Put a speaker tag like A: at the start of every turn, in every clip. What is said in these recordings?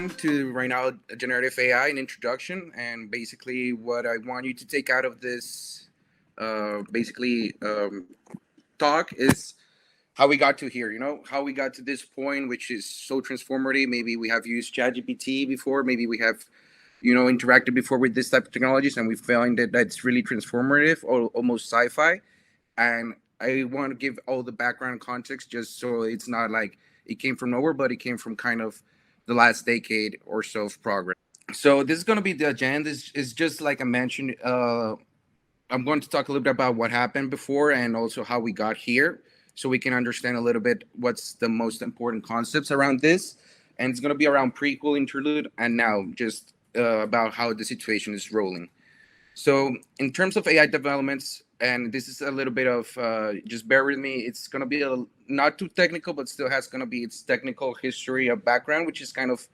A: welcome to right now Generative AI, an introduction, and basically what I want you to take out of this, basically talk is how we got to here. How we got to this point, which is so transformative. Maybe we have used ChatGPT before. Maybe we have, interacted before with this type of technologies, and we find that that's really transformative or almost sci-fi. And I want to give all the background context just so it's not like it came from nowhere, but it came from kind of the last decade or so of progress. So this is going to be the agenda. This is just like I mentioned. I'm going to talk a little bit about what happened before and also how we got here, so we can understand a little bit what's the most important concepts around this. And it's going to be around prequel, interlude, and now just about how the situation is rolling. So, in terms of AI developments, and this is a little bit of just bear with me. It's going to be not too technical, but still has going to be its technical history of background, which is kind of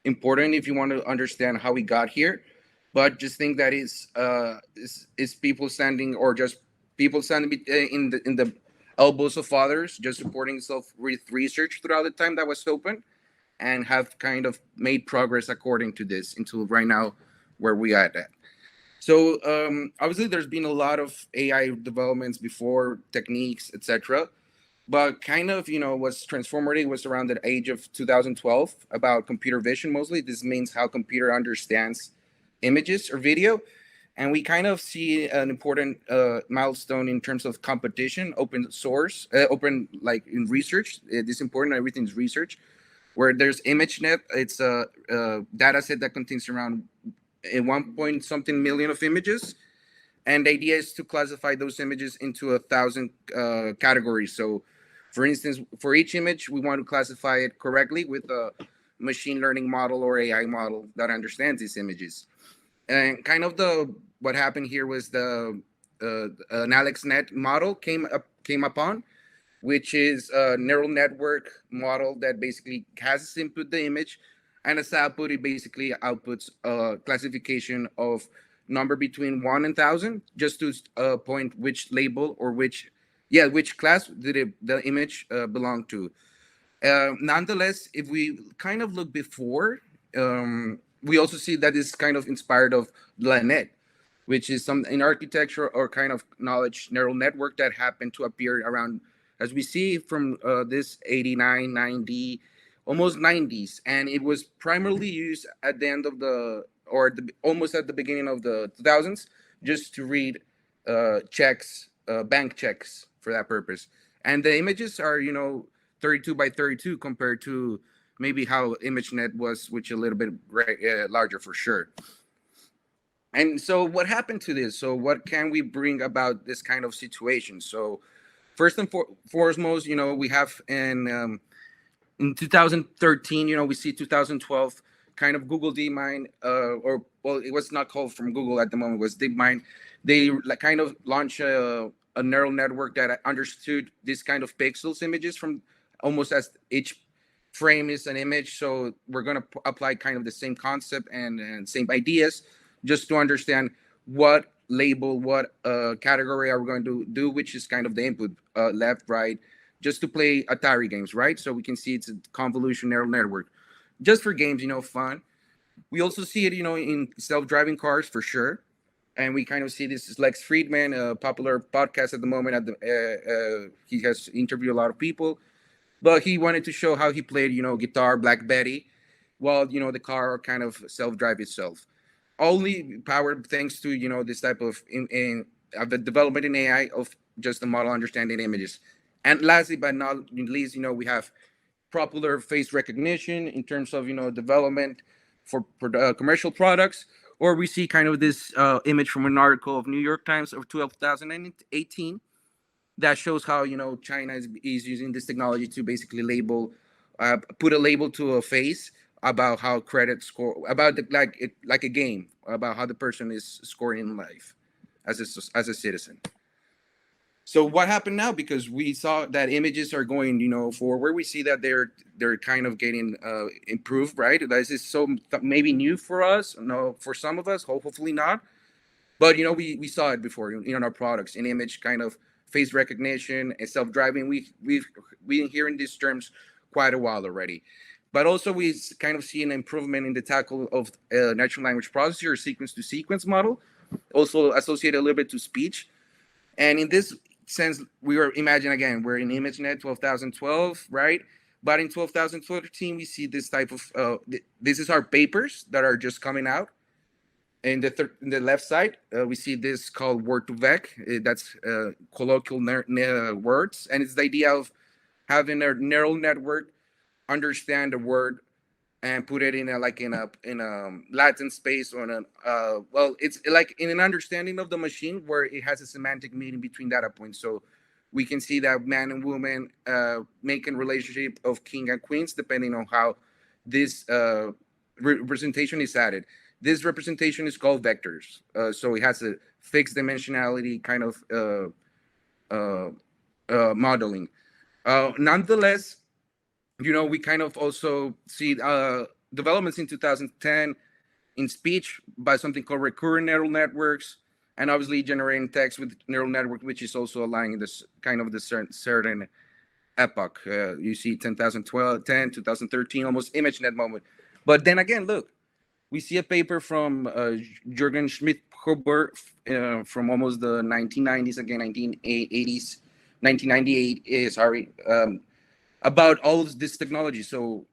A: important if you want to understand how we got here. But just think that is people standing or just people standing in the elbows of others, just supporting self with research throughout the time that was open, and have kind of made progress according to this until right now where we are at. So obviously, there's been a lot of AI developments before, techniques, etc. But kind of, what's transformative was around the age of 2012 about computer vision mostly. This means how computer understands images or video, and we kind of see an important milestone in terms of competition, open source, open like in research. It is important. Everything's research. Where there's ImageNet, it's a data set that contains around a 1 point something million of images, and the idea is to classify those images into 1,000 categories. So, for instance, for each image, we want to classify it correctly with a machine learning model or AI model that understands these images. And kind of the what happened here was the an AlexNet model came upon, which is a neural network model that basically has as input the image, and as output, it basically outputs a classification of number between 1 and 1,000, just to point which label or which class did the image belong to. Nonetheless, if we kind of look before, we also see that it's kind of inspired of LaNet, which is some in architecture or kind of knowledge neural network that happened to appear around, as we see from this 89, 90, almost 90s, and it was primarily used at the end of almost at the beginning of the 2000s, just to read checks, bank checks for that purpose. And the images are 32 by 32 compared to maybe how ImageNet was, which a little bit larger for sure. And so what happened to this? So what can we bring about this kind of situation? So first and foremost, we have in 2013, we see 2012 kind of Google DeepMind, or well, it was not called from Google at the moment, it was DeepMind. They kind of launched a neural network that understood this kind of pixels images from almost as each frame is an image. So we're going to apply kind of the same concept and same ideas, just to understand what label, what category are we going to do, which is kind of the input, left, right, just to play Atari games, right? So we can see it's a convolution neural network, just for games, fun. We also see it, in self-driving cars for sure. And we kind of see this is Lex Friedman, a popular podcast at the moment. He has interviewed a lot of people, but he wanted to show how he played, guitar, Black Betty, while the car kind of self-drive itself. Only powered thanks to this type of the development in AI of just the model understanding images. And lastly, but not least, we have popular face recognition in terms of development for commercial products. Or we see kind of this image from an article of New York Times of 2018 that shows how China is using this technology to basically put a label to a face about how credit score, about like a game, about how the person is scoring in life as a citizen. So what happened now? Because we saw that images are going, forward. We see that they're kind of getting improved, right? This is so maybe new for us. No, for some of us, hopefully not. But we saw it before in our products, in image kind of face recognition and self-driving. We've been hearing these terms quite a while already. But also kind of see an improvement in the tackle of natural language processing or sequence to sequence model, also associated a little bit to speech. And in this sense, we were imagine again, we're in ImageNet 12,012, right? But in 12,013, we see this type of this is our papers that are just coming out. In the left side, we see this called word to vec. That's colloquial words, and it's the idea of having a neural network understand a word and put it in a Latin space or well, it's like in an understanding of the machine where it has a semantic meaning between data points. So we can see that man and woman making relationship of king and queens depending on how this representation is added. This representation is called vectors. So it has a fixed dimensionality kind of uh, modeling. Nonetheless, we kind of also see developments in 2010 in speech by something called recurrent neural networks, and obviously generating text with neural network, which is also aligning this kind of the certain epoch. You see 10,012, 10, 2013, almost ImageNet moment. But then again, look, we see a paper from Jürgen Schmidt-Huber from almost the 1990s, again, 1980s, 1998, sorry, about all of this technology. So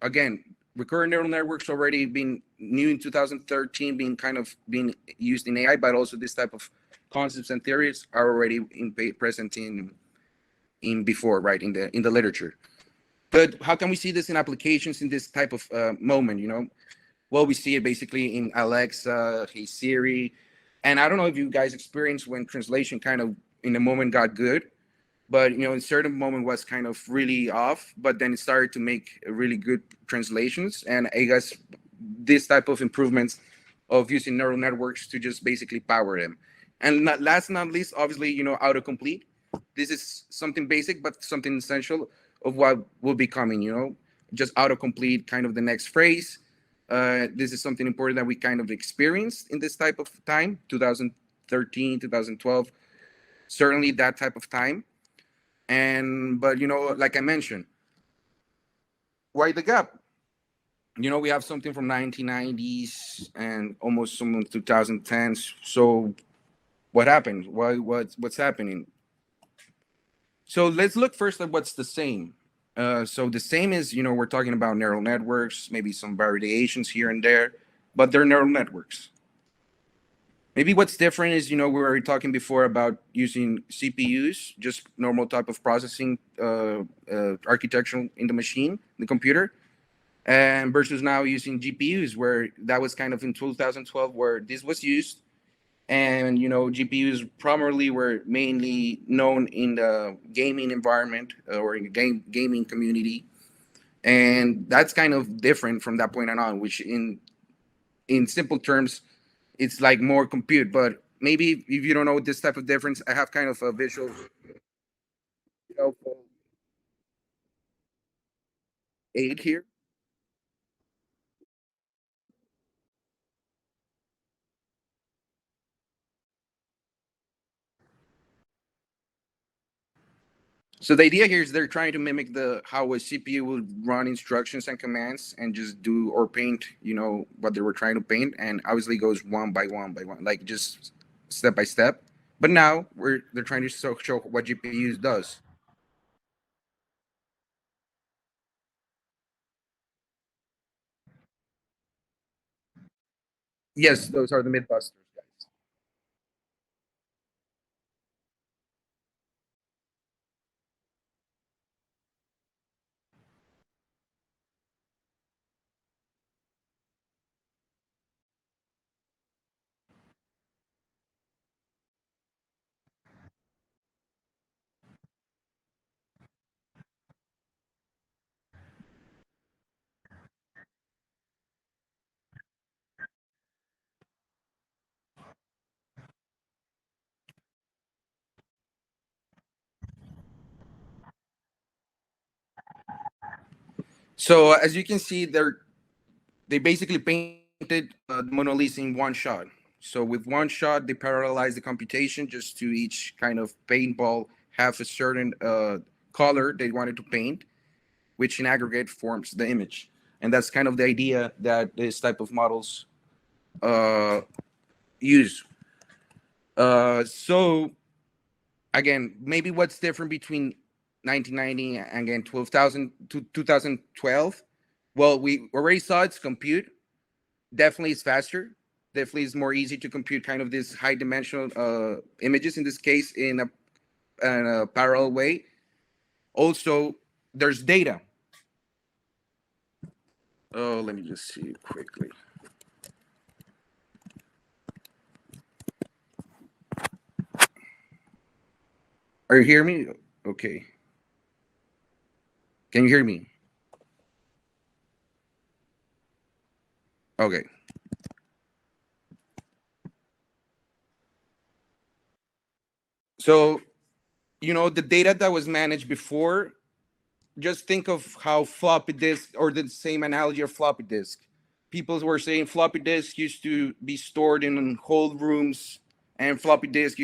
A: again, recurrent neural networks already been new in 2013, being kind of being used in AI, but also this type of concepts and theories are already present in before, right, in the literature. But how can we see this in applications in this type of moment? Well, we see it basically in Alexa, Hey Siri, and I don't know if you guys experienced when translation kind of in the moment got good, but in certain moment was kind of really off, but then it started to make really good translations. And I guess this type of improvements of using neural networks to just basically power them. And last not least, obviously, autocomplete. This is something basic but something essential of what will be coming. Just autocomplete kind of the next phrase. This is something important that we kind of experienced in this type of time, 2013, 2012, certainly that type of time. And but like I mentioned, why the gap? We have something from 1990s and almost some 2010s. So what happened? What's happening? So let's look first at what's the same. So the same is, we're talking about neural networks, maybe some variations here and there, but they're neural networks. Maybe what's different is, we were talking before about using CPUs, just normal type of processing architecture in the machine, the computer, and versus now using GPUs, where that was kind of in 2012 where this was used. And, GPUs primarily were mainly known in the gaming environment or in the gaming community. And that's kind of different from that point on, which in simple terms, it's like more compute. But maybe if you don't know this type of difference, I have kind of a visual helpful aid here. So the idea here is they're trying to mimic the how a CPU will run instructions and commands and just do or paint, what they were trying to paint, and obviously goes one by one by one, like just step by step. But now they're trying to show what GPUs does. Yes, those are the Mythbusters guys. So as you can see, they basically painted the Mona Lisa in one shot. So with one shot, they parallelize the computation just to each kind of paintball have a certain color they wanted to paint. which in aggregate forms the image. And that's kind of the idea that this type of models uh, use. So again, maybe what's different between 1990 and again 12,000 to 2012? Well, we already saw it's compute. Definitely it's faster. Definitely it's more easy to compute kind of this high dimensional images in this case in a parallel way. Also, there's data. Oh, let me just see quickly. Are you hearing me? Okay. Can you hear me? Okay. So, the data that was managed before, just think of how floppy disk, or the same analogy of floppy disk. People were saying floppy disk used to be stored in cold rooms, and floppy disk,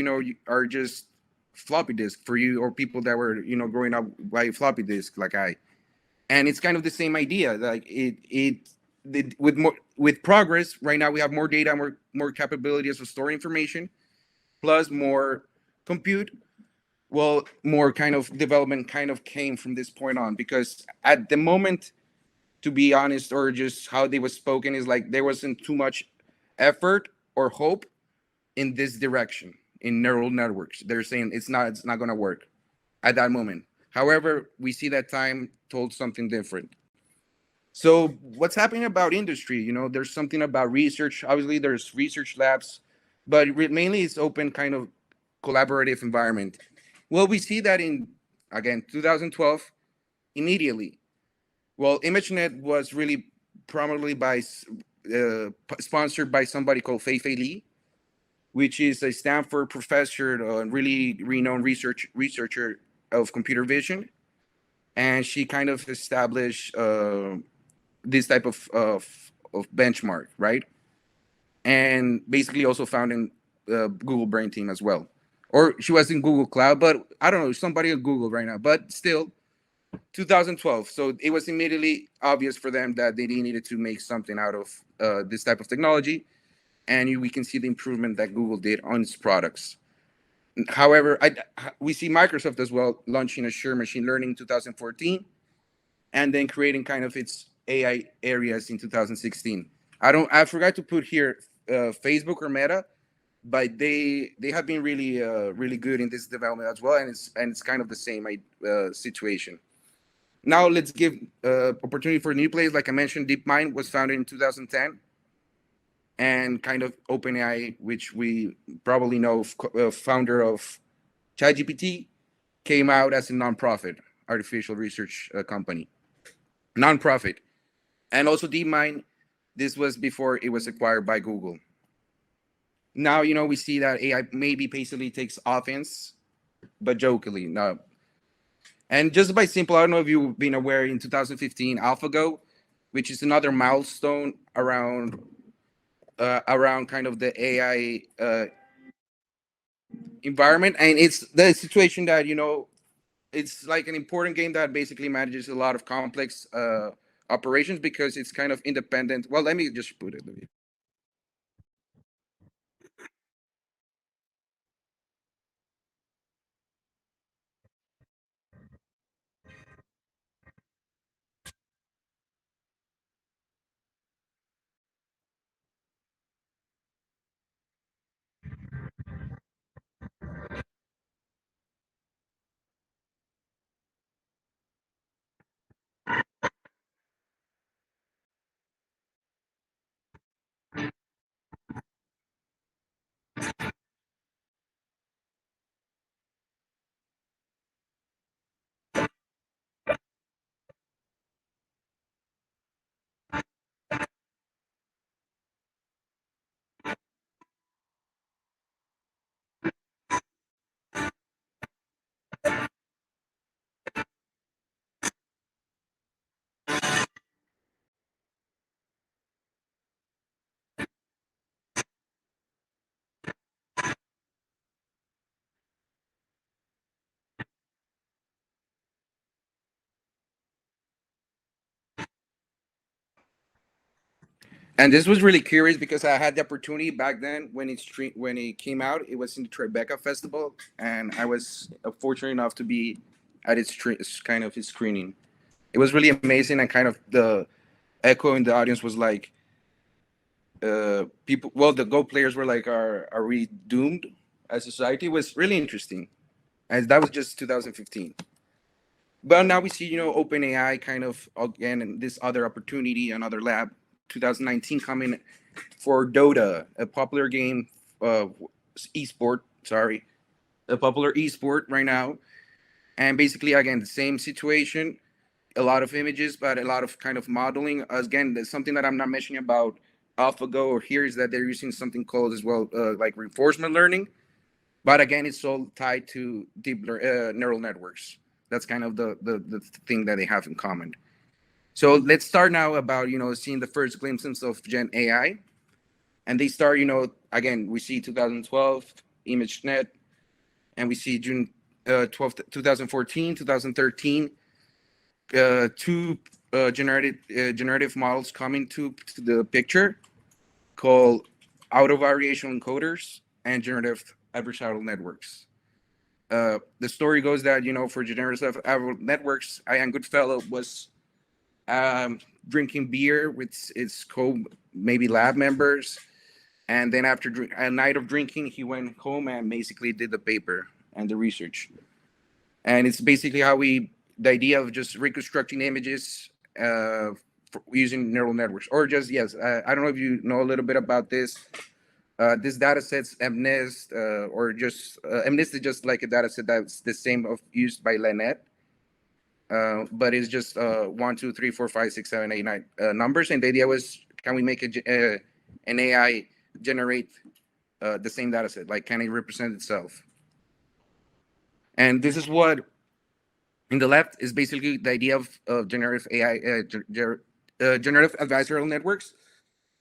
A: are just floppy disk for you or people that were, growing up by floppy disk like I. And it's kind of the same idea. Like with more with progress, right now we have more data, more capabilities of storing information, plus more compute. Well, more kind of development kind of came from this point on, because at the moment, to be honest, or just how they was spoken, is like there wasn't too much effort or hope in this direction in neural networks. They're saying it's not going to work at that moment. However, we see that time told something different. So what's happening about industry? There's something about research. Obviously, there's research labs, but mainly it's open kind of collaborative environment. Well, we see that in, again, 2012 immediately. Well, ImageNet was really prominently sponsored by somebody called Fei Fei Li, which is a Stanford professor, really renowned researcher of computer vision, and she kind of established this type of benchmark, right? And basically also founding Google Brain Team as well. Or she was in Google Cloud, but I don't know, somebody at Google right now. But still, 2012. So it was immediately obvious for them that they needed to make something out of this type of technology. And we can see the improvement that Google did on its products. However, we see Microsoft as well launching Azure Machine Learning in 2014, and then creating kind of its AI areas in 2016. I forgot to put here Facebook or Meta, but they have been really good in this development as well, and it's kind of the same situation. Now let's give opportunity for new players. Like I mentioned, DeepMind was founded in 2010, and kind of OpenAI, which we probably know, founder of ChatGPT, came out as a nonprofit artificial research company, nonprofit. And also DeepMind, this was before it was acquired by Google. Now, we see that AI maybe basically takes offense, but jokingly. No. And just by simple, I don't know if you've been aware, in 2015, AlphaGo, which is another milestone around kind of the AI environment. And it's the situation that, it's like an important game that basically manages a lot of complex operations, because it's kind of independent. Well, let me just put it. And this was really curious because I had the opportunity back then when when it came out. It was in the Tribeca Festival, and I was fortunate enough to be at kind of its screening. It was really amazing, and kind of the echo in the audience was like, people. Well, the Go players were like, "Are we doomed as a society?" It was really interesting, and that was just 2015. But now we see, OpenAI kind of again and this other opportunity, another lab, 2019 coming for Dota, a popular game, uh, esport. Sorry, a popular esport right now, and basically again the same situation. A lot of images, but a lot of kind of modeling. Again, there's something that I'm not mentioning about AlphaGo or here is that they're using something called as well, like reinforcement learning. But again, it's all tied to deep neural networks. That's kind of the thing that they have in common. So let's start now about seeing the first glimpses of Gen AI, and they start again we see 2012 ImageNet, and we see June 12th 2014 2013 two generative models coming to the picture called auto variational encoders and generative adversarial networks. The story goes that for generative networks, Ian Goodfellow was um, drinking beer with his maybe lab members, and then after a night of drinking, he went home and basically did the paper and the research. And it's basically how the idea of just reconstructing images using neural networks, or just yes, I don't know if you know a little bit about this. This data set's MNIST, or just MNIST is just like a data set that's the same of used by Lenet, but it's just 1, 2, 3, 4, 5, 6, 7, 8, 9 numbers. And the idea was, can we make an AI generate the same data set? Like, can it represent itself? And this is what in the left is basically the idea of generative AI, generative adversarial networks,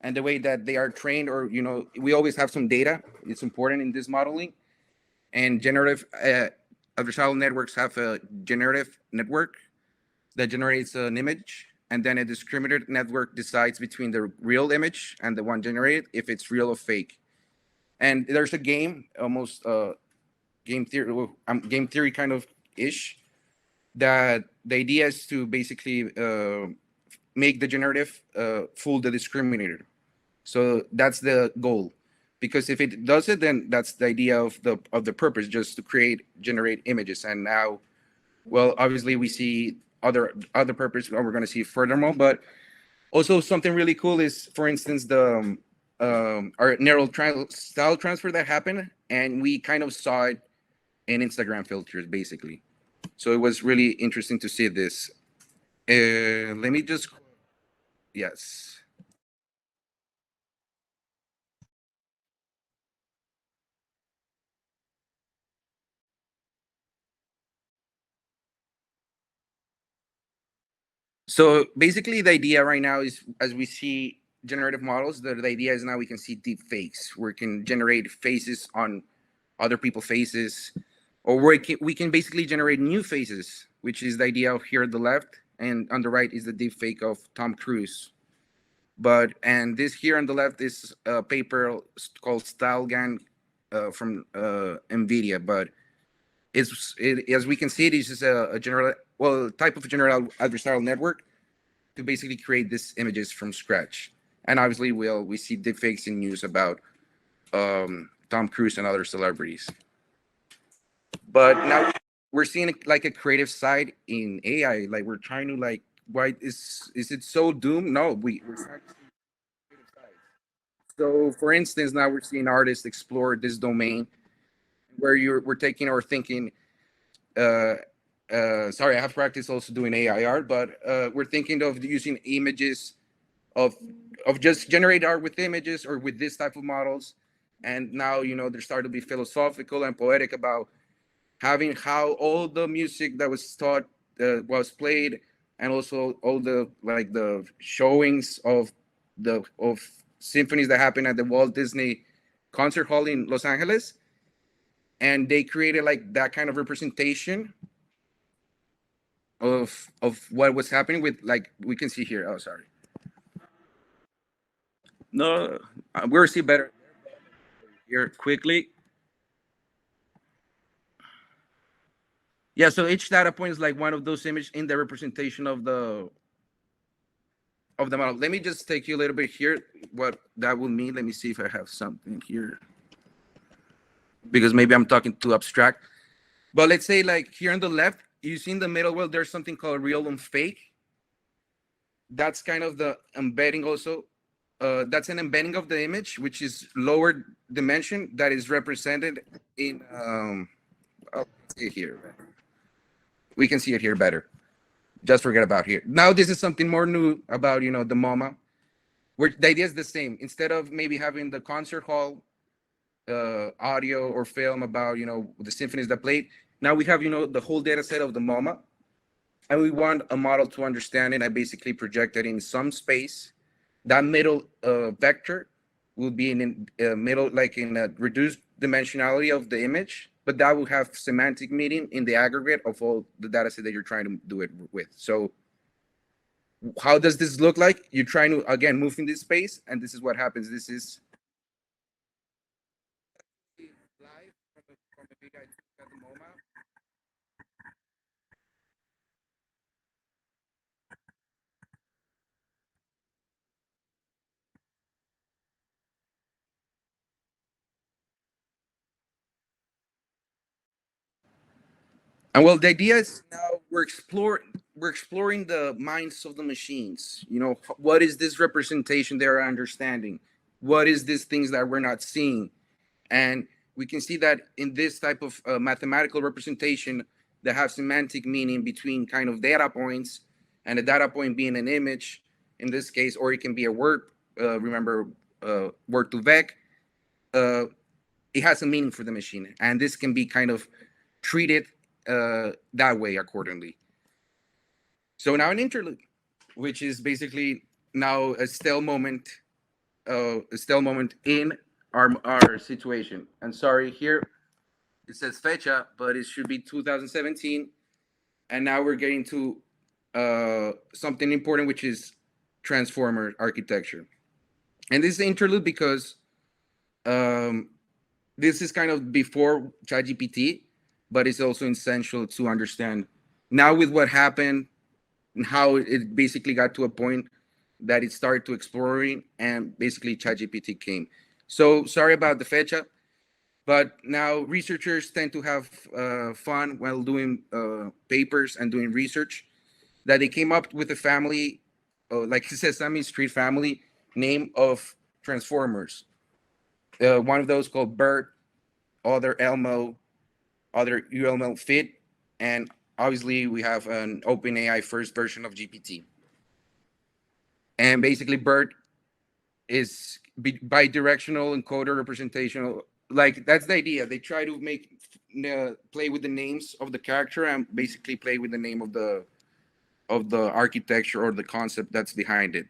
A: and the way that they are trained, or we always have some data. It's important in this modeling, and generative adversarial networks have a generative network that generates an image, and then a discriminator network decides between the real image and the one generated if it's real or fake. And there's a game, almost game theory kind of ish, that the idea is to basically make the generative fool the discriminator. So that's the goal, because if it does it, then that's the idea of the purpose, just to generate images. And now, well, obviously we see other purpose, we're going to see furthermore. But also something really cool is, for instance, the our style transfer that happened, and we kind of saw it in Instagram filters, basically. So it was really interesting to see this. Let me just, yes. So basically, the idea right now is, as we see generative models, the idea is now we can see deep fakes. We can generate faces on other people's faces, or we can basically generate new faces, which is the idea of here at the left, and on the right is the deep fake of Tom Cruise. And this here on the left is a paper called StyleGAN from NVIDIA, but as we can see, it is just a general, well, type of general adversarial network to basically create these images from scratch. And obviously, we see deepfakes in news about Tom Cruise and other celebrities. But now we're seeing like a creative side in AI. Like, we're trying to like, why is it so doomed? No, we're starting to see creative sides. So, for instance, now we're seeing artists explore this domain where we're taking our thinking. Uh, Sorry, I have practice also doing AI art, but we're thinking of using images of just generate art with images or with this type of models. And now they're starting to be philosophical and poetic about having how all the music that was taught was played, and also all the like the showings of symphonies that happened at the Walt Disney Concert Hall in Los Angeles, and they created like that kind of representation of what was happening with, like, we can see here. Oh, sorry. No, we'll see better here quickly. Yeah, so each data point is like one of those images in the representation of the model. Let me just take you a little bit here, what that would mean. Let me see if I have something here, because maybe I'm talking too abstract. But let's say like here on the left, you see in the middle, well, there's something called real and fake. That's kind of the embedding also. That's an embedding of the image, which is lower dimension that is represented in, oh, see it here. We can see it here better. Just forget about here. Now this is something more new about, the MoMA, where the idea is the same. Instead of maybe having the concert hall audio or film about, the symphonies that played, now we have, the whole data set of the MoMA, and we want a model to understand it and basically project it in some space. That middle vector will be in middle, like in a reduced dimensionality of the image, but that will have semantic meaning in the aggregate of all the data set that you're trying to do it with. So how does this look like? You're trying to, again, move in this space, and this is what happens. This is live from the video I took at the MoMA. And well, the idea is now we're exploring the minds of the machines. What is this representation they're understanding? What is these things that we're not seeing? And we can see that in this type of mathematical representation that have semantic meaning between kind of data points, and a data point being an image in this case, or it can be a word. Remember, word to vec. Uh, it has a meaning for the machine, and this can be kind of treated that way accordingly. So now an interlude, which is basically now a stale moment in our situation. And sorry, here it says fecha, but it should be 2017. And now we're getting to something important, which is transformer architecture. And this is the interlude because um, this is kind of before ChatGPT, but it's also essential to understand now with what happened and how it basically got to a point that it started to exploring, and basically ChatGPT came. So sorry about the fecha, but now researchers tend to have fun while doing papers and doing research, that they came up with a family, like Sesame Street family name of transformers. One of those called Bert, other Elmo, other ULML Fit, and obviously we have an OpenAI first version of GPT. And basically, Bert is bidirectional encoder representational. Like that's the idea. They try to play with the names of the character and basically play with the name of the architecture or the concept that's behind it.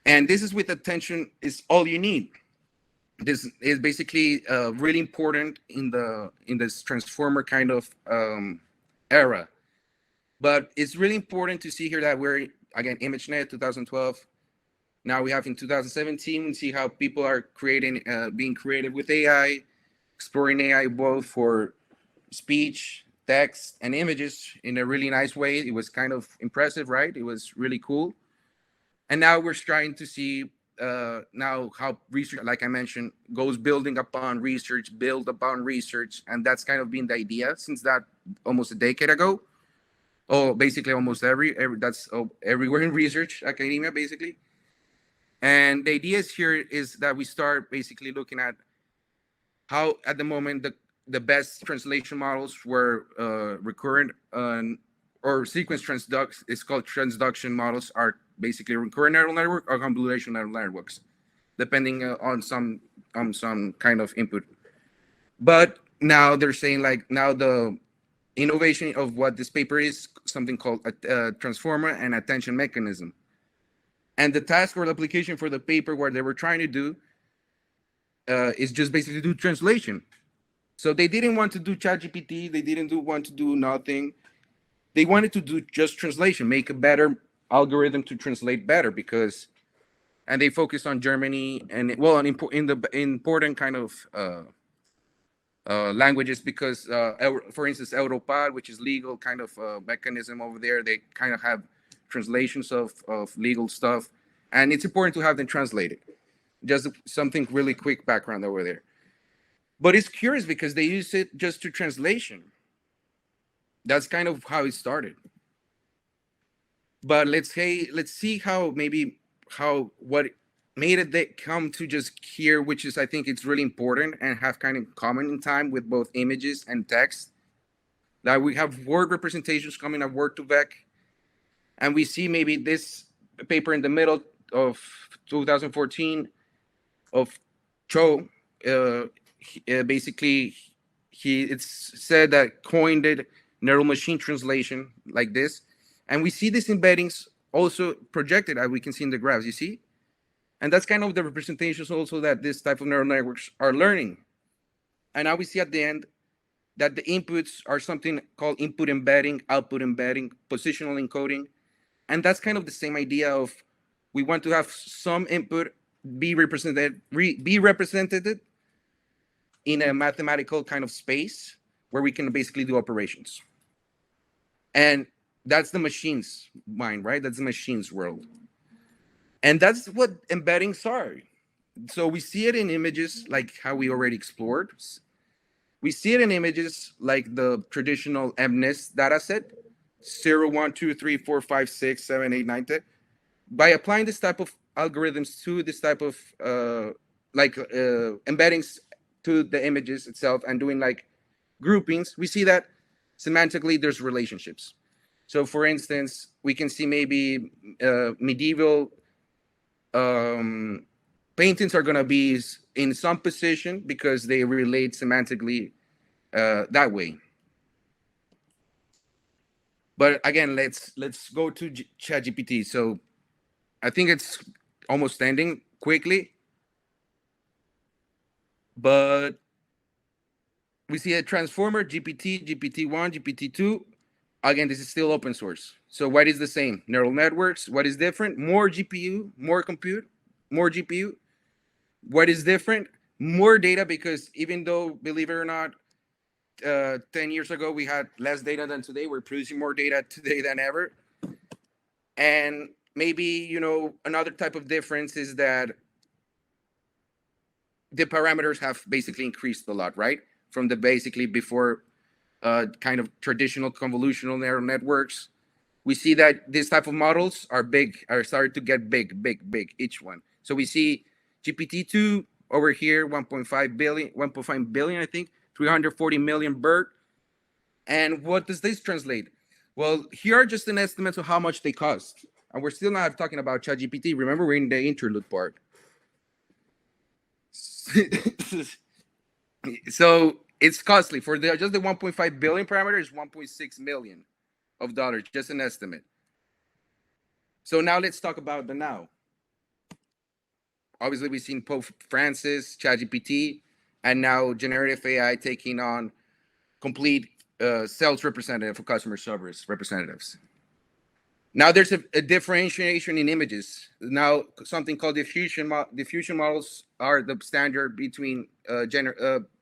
A: And this is with attention is all you need. This is basically really important in this transformer kind of era. But it's really important to see here that we're again ImageNet 2012. Now we have in 2017, we see how people are being creative with AI, exploring AI both for speech, text, and images in a really nice way. It was kind of impressive, right? It was really cool. And now we're trying to see now how research, like I mentioned, goes building upon research, build upon research, and that's kind of been the idea since that almost a decade ago. Oh, basically almost every that's everywhere in research academia, basically. And the idea here is that we start basically looking at how, at the moment, the best translation models were recurrent or sequence transduction. It's called transduction models are basically recurrent neural network or convolutional neural networks, depending on some kind of input. But now they're saying like now the innovation of what this paper is something called a transformer and attention mechanism. And the task or the application for the paper what they were trying to do is just basically do translation. So they didn't want to do ChatGPT. They didn't want to do nothing. They wanted to do just translation, make a better algorithm to translate better, because and they focus on Germany and well, in the important kind of languages because, for instance, Europar, which is legal kind of mechanism over there, they kind of have translations of legal stuff, and it's important to have them translated. Just something really quick background over there. But it's curious because they use it just to translation. That's kind of how it started. But let's see how maybe how what made it they come to just here, which is I think it's really important and have kind of common in time with both images and text. That we have word representations coming at word to vec, and we see maybe this paper in the middle of 2014 of Cho. Basically, it's said that coined it neural machine translation like this, and we see these embeddings also projected as we can see in the graphs. You see, and that's kind of the representations also that this type of neural networks are learning. And now we see at the end that the inputs are something called input embedding, output embedding, positional encoding, and that's kind of the same idea of we want to have some input be represented in a mathematical kind of space where we can basically do operations. And that's the machine's mind, right? That's the machine's world. And that's what embeddings are. So we see it in images like how we already explored. We see it in images like the traditional MNIST data set, 0, 1, 2, 3, 4, 5, 6, 7, 8, 9, 10. By applying this type of algorithms to this type of embeddings to the images itself and doing like groupings, we see that semantically there's relationships. So for instance, we can see maybe medieval paintings are going to be in some position because they relate semantically that way. But again, let's go to ChatGPT. So I think it's almost ending quickly, but we see a transformer, GPT, GPT-1, GPT-2. Again, this is still open source. So what is the same? Neural networks. What is different? More GPU, more compute, more GPU. What is different? More data, because even though, believe it or not, 10 years ago, we had less data than today. We're producing more data today than ever. And maybe, another type of difference is that the parameters have basically increased a lot, right? From the basically before kind of traditional convolutional neural networks. We see that this type of models are starting to get big, each one. So we see GPT-2 over here, 1.5 billion, I think, 340 million BERT. And what does this translate? Well, here are just an estimate of how much they cost. And we're still not talking about ChatGPT. Remember, we're in the interlude part. So it's costly for just the 1.5 billion parameter is 1.6 million of dollars, just an estimate. So now let's talk about the now. Obviously, we've seen Pope Francis, ChatGPT, and now generative AI taking on complete sales representative for customer service representatives. Now there's a differentiation in images. Now something called diffusion models are the standard between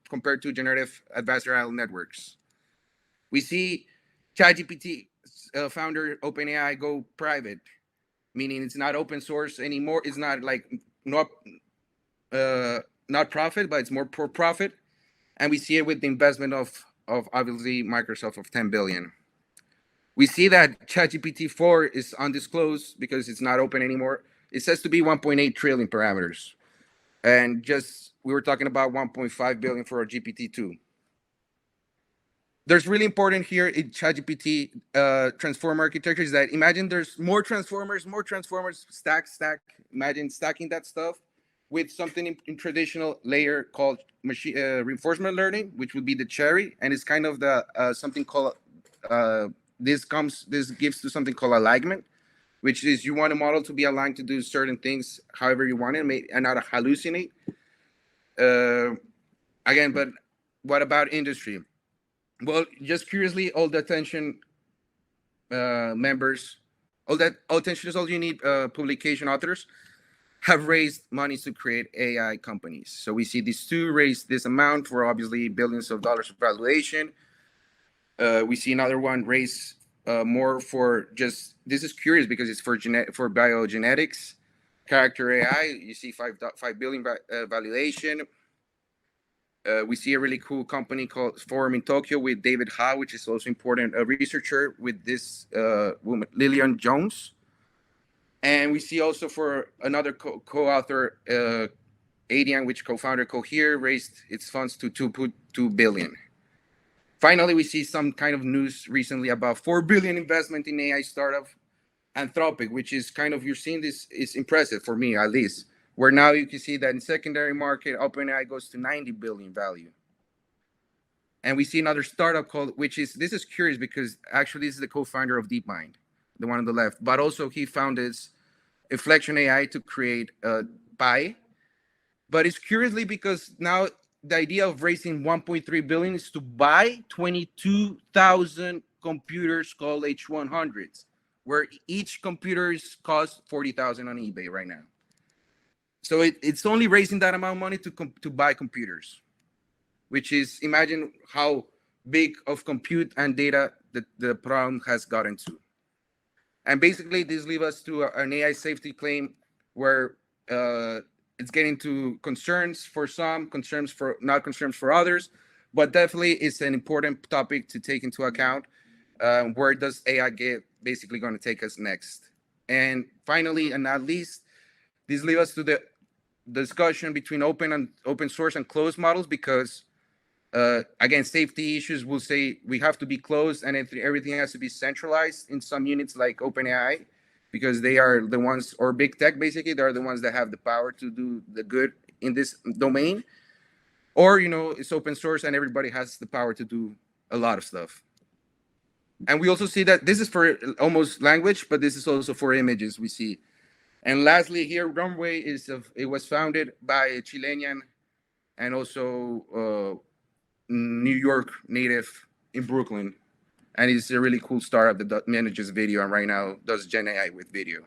A: compared to generative adversarial networks. We see ChatGPT founder OpenAI go private, meaning it's not open source anymore. It's not like not profit, but it's more for profit. And we see it with the investment of obviously Microsoft of 10 billion. We see that ChatGPT 4 is undisclosed because it's not open anymore. It says to be 1.8 trillion parameters. And we were talking about 1.5 billion for our GPT-2. There's really important here in ChatGPT transformer architecture is that imagine there's more transformers, stack. Imagine stacking that stuff with something in traditional layer called machine reinforcement learning, which would be the cherry, and it's kind of the something called this gives to something called alignment, which is you want a model to be aligned to do certain things however you want it and not hallucinate. Again, but what about industry? Well, just curiously, all the attention members, all attention is all you need, publication authors. have raised money to create AI companies. So we see these two raise this amount for obviously billions of dollars of valuation. We see another one raise more for just, this is curious because it's for for biogenetics, character AI. You see 5 billion valuation. We see a really cool company called Forum in Tokyo with David Ha, which is also important, a researcher with this woman, Lillian Jones. And we see also for another co-author, Adian, which co-founder Cohere, raised its funds to 2.2 billion. Finally, we see some kind of news recently about 4 billion investment in AI startup Anthropic, which is kind of, you're seeing this is impressive for me at least, where now you can see that in secondary market, OpenAI goes to 90 billion value. And we see another startup called, which is, this is curious because actually this is the co-founder of DeepMind, the one on the left, but also he founded Inflection AI to create Pi. But it's curiously because now the idea of raising 1.3 billion is to buy 22,000 computers called H100s, where each computer costs 40,000 on eBay right now. So it's only raising that amount of money to buy computers, which is, imagine how big of compute and data the problem has gotten to. And basically, this leads us to an AI safety claim where it's getting to concerns for some, concerns for not concerns for others, but definitely it's an important topic to take into account. Where does AI get basically going to take us next? And finally, and not least, this leads us to the discussion between open source and closed models, because again, safety issues will say we have to be closed and everything has to be centralized in some units like OpenAI, because they are the ones, or big tech basically, they're the ones that have the power to do the good in this domain. Or, it's open source and everybody has the power to do a lot of stuff. And we also see that this is for almost language, but this is also for images we see. And lastly here, Runway it was founded by a Chilean and also New York native in Brooklyn. And it's a really cool startup that manages video and right now does Gen AI with video.